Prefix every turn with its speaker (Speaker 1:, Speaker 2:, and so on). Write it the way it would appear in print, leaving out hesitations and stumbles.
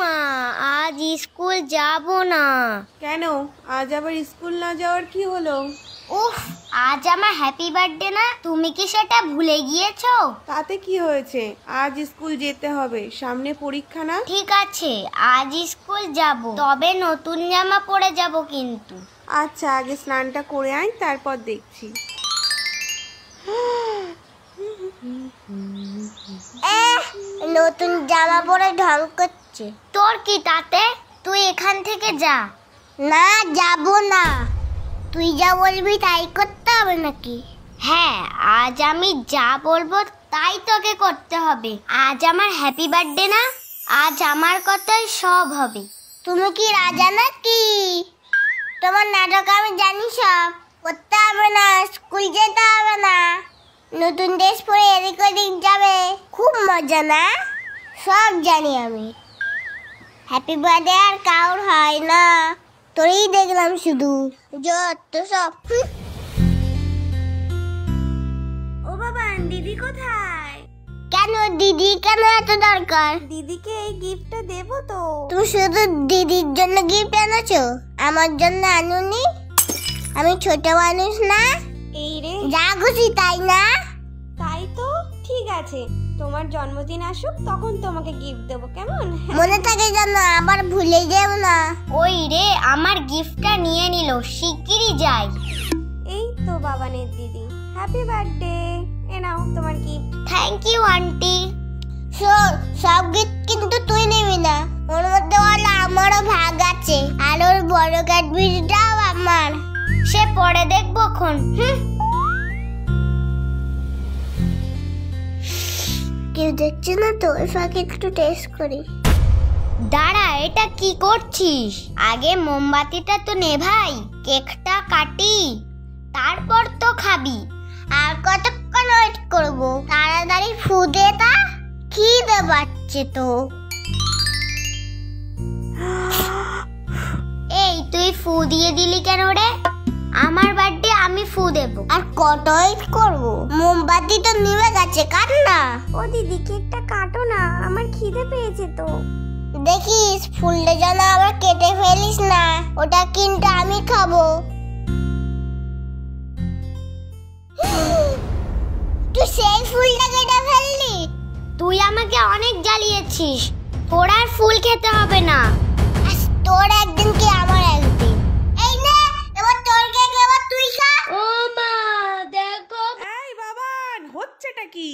Speaker 1: মা, আজ স্কুল যাব না।
Speaker 2: কেন? আজ আবার স্কুল না যাওয়ার কি হলো?
Speaker 1: উফ, আজ আমার হ্যাপি বার্থডে না, তুমি কি সেটা ভুলে গিয়েছো?
Speaker 2: তাতে কি হয়েছে? আজ স্কুল যেতে হবে, সামনে পরীক্ষা না?
Speaker 1: ঠিক আছে, আজ স্কুল যাব, তবে নতুন জামা পরে যাব কিন্তু।
Speaker 2: আচ্ছা, আগে স্নানটা করে আয়, তারপর দেখছি।
Speaker 1: নতুন জামা পরে ঢং করছে। তোর কি তাতে? তুই এখান থেকে যা। না, যাব না। তুই যা বলবি তাই করতে হবে নাকি? হ্যাঁ, আজ আমি যা বলবো তাই তোকে করতে হবে। আজ আমার হ্যাপি বার্থডে না, আজ আমার কথাই সব হবে। তুমি কি রাজা নাকি? তোমার নাটক আমি জানি সব। করতে হবে না, স্কুল যেতে হবে না, নতুন ড্রেস পরে এদিক ওদিক যাবে, খুব মজা না? সব জানি আমি। হ্যাপি বার্থডে আর কাউর হয় না, তোরই দেখলাম শুধু। যত সব। ও বাবা, দিদি কোথায়? কেন দিদি কেন এত দরকার?
Speaker 2: দিদিকে এই গিফটটা দেবো তো।
Speaker 1: তুমি শুধু দিদির জন্য গিফট এনেছো, আমার জন্য আনুনি? আমি ছোট মানুষ না?
Speaker 2: এই রে,
Speaker 1: যা খুশি তাই না?
Speaker 2: তাই তো। ঠিক আছে, তোমার জন্মদিন আসুক, তখন তোমাকে গিফট দেবো, কেমন?
Speaker 1: মনে থাকে যেন, আবার ভুলে যেও না। ওই রে, আমার গিফটটা নিয়ে নিল, শিগগিরই যাই।
Speaker 2: এই তো বাবানের দিদি, হ্যাপি বার্থডে। এ নাও তোমার গিফট।
Speaker 1: Thank you aunty. শোন, সব গিফট কিন্তু তুই নিবি না, ওর মধ্যে বলে আমারও ভাগ আছে, আর ওর বড় ক্যাডবেরিটাও আমার। সে পরে দেখবো খন। কেউ দেখছে না তো, ফাঁকে একটু টেস্ট করি। দাঁড়া, এটা কি করছিস? আগে মোমবাতিটা তো নেভাই, কেকটা কাটি, তারপর তো খাবি। আর কতক্ষণ ওয়েট করবো? তাড়াতাড়ি ফু দে তা, খিদে পাচ্ছে তো। এই তুই ফু দিয়ে দিলি কেন রে? আমার বার্থডে, আমি ফু দেব। আর কত ওয়েট করবো? মোমবাতি তো নিভে গেছে, কাট না।
Speaker 2: ও দিদি, কেকটা কাটো না, আমার খিদে পেয়েছে তো।
Speaker 1: দেখিস ফুলটা যেন আবার কেটে ফেলিস না, ওটা কিন্তু আমি খাবো। তুই সেই ফুলটা কেটে ফেললি? তুই আমাকে অনেক জ্বালিয়েছিস, তোর আর ফুল খেতে হবে না। তোর একদিন কি আমার একদিন। এই নে, এবার তোর কেক, এবার তুই খা। ও মা, দেখো।
Speaker 2: এই বাবান, হচ্ছেটা কি?